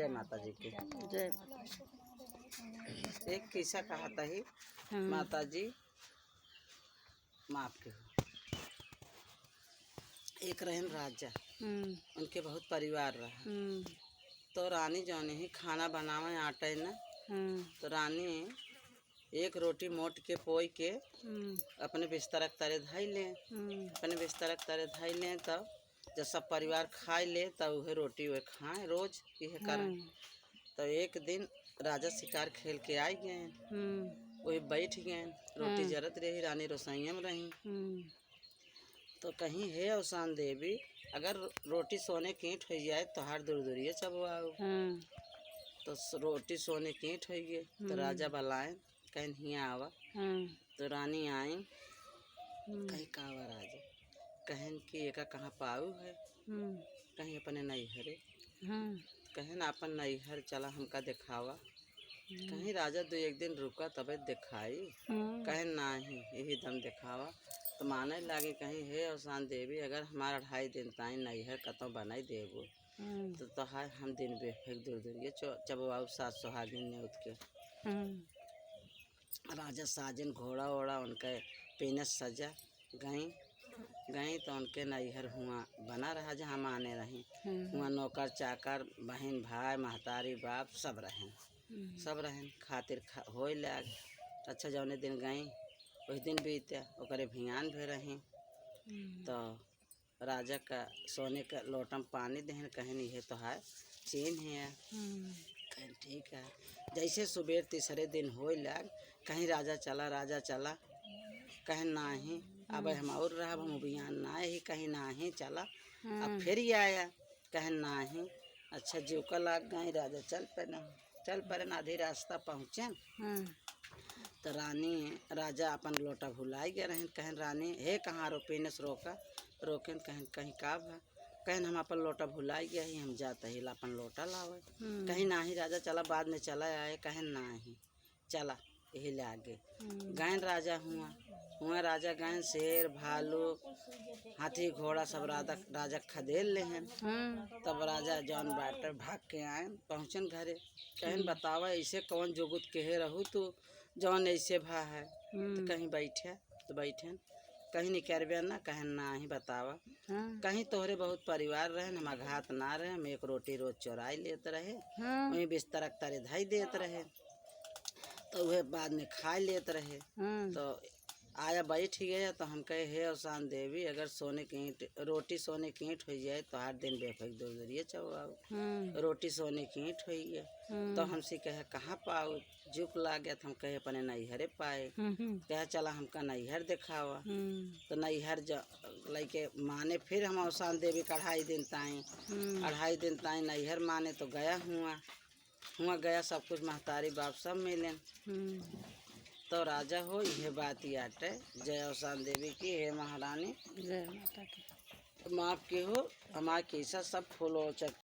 जय माता जी की। जय एक किस्सा कहा था ही माता जी माफ के हो। एक रहन राजा, उनके बहुत परिवार रहा। तो रानी जौन ही खाना बनावे आटे न, तो रानी एक रोटी मोट के पोई के अपने बिस्तरक तरे धाई लें। अपने बिस्तरक तरे धाई लें तब जब सब परिवार खाए ले तब वह रोटी वे खाएं, रोज यह करें। तो एक दिन राजा शिकार खेल के आ गए, वही बैठ गए, रोटी जरत रही, रानी रसोइया में रही। तो कहीं है अवसान देवी, अगर रोटी सोने की ईंट हो जाए तो हार दूर दूरिये चबवाओ। तो रोटी सोने की ईंट हो गई। तो राजा बुलाए, कहीं हियाँ आवा। तो रानी आई, कहीं कावा राजा, कहन कि एका कहाँ पाऊ है, कहीं अपने नैहरे, कहीं ना अपन नैहर चला हमका दिखावा। कहीं राजा दो एक दिन रुका तबे दिखाई, कहीं नाही यही दम दिखावा। तो माने लागे कहीं हे अवसान देवी, अगर हमारा 2.5 दिन ताई नैहर कतों बनाई देबो तो हाय हम दिन बे एक दूर दूरिये चबवाऊ सात सुहागिन ने उठ के। राजा साजन घोड़ा ओड़ा उनके पीने सजा गई तो उनके नैहर हुआ बना रहा जहाँ माने रही। हुआ नौकर चाकर बहन भाई महतारी बाप सब रहें खातिर होए लाग। अच्छा जौने दिन गई उस दिन बीते ओकरे भियान भी रही। तो राजा का सोने का लोटम पानी दहन, कहन ये तो है चीन है। कहीं ठीक है। जैसे सुबह तीसरे दिन होए लाग, कहीं राजा चला, कहीं नाही अब हम और रहा हम अभियान ना ही, कहीं नाही चला। अब फिर ही आया, कहीं नाही। अच्छा जीवका लाग गई, राजा चल पड़े आधी रास्ता पहुँचे। तो राजा अपन लोटा भुलाई गए रहें। कहन रानी हे कहाँ रोपीने से रोकें, कहन कहीं का भा, कहन हम अपन लोटा भुलाई गया ही, हम जाते ही अपन लोटा लावे। कहीं नाही राजा चला बाद में चला आए, कहन नाही चला यही ले आगे गैन राजा हुआ राजा गैन शेर भालू हाथी घोड़ा सब राजा खदेल ले हैं। तब राजा जौन बाटर भाग के आए पहुँचन घरे। कहन बतावा ऐसे कौन जोगुत कहे रहू तू जौन ऐसे भा है। तो कहीं बैठे कहीं निकरबे ना, कहन ना ही बतावा। कहीं तोहरे बहुत परिवार रहे, हम घात ना रहे, हम एक रोटी रोज चोराई लेते रहे, वहीं बिस्तरक तरे धाई देते रहे, तो वह बाद में खा लेते रहे। तो आया बैठ गया तो हम कहे हे अवसान देवी, अगर रोटी सोने की ईंट हो जाए तो हर दिन बेफक दूर दूरिये चबवाओ। रोटी सोने की ईंट हो गई। तो हमसे कहे कहाँ पाओ, झुक ला गया तो हम कहे अपने नैहरे पाए। कहे चला हमका नैहर दिखावा। तो नैहर लैके माने फिर हम अवसान देवी का 2.5 दिन ताई नैहर माने। तो गया सब कुछ महतारी बाप सब मिले। तो राजा हो यह बात याटे। जय अवसान देवी की। हे महारानी जय माता की। माफ की हो, हमारे कैसा सब फूल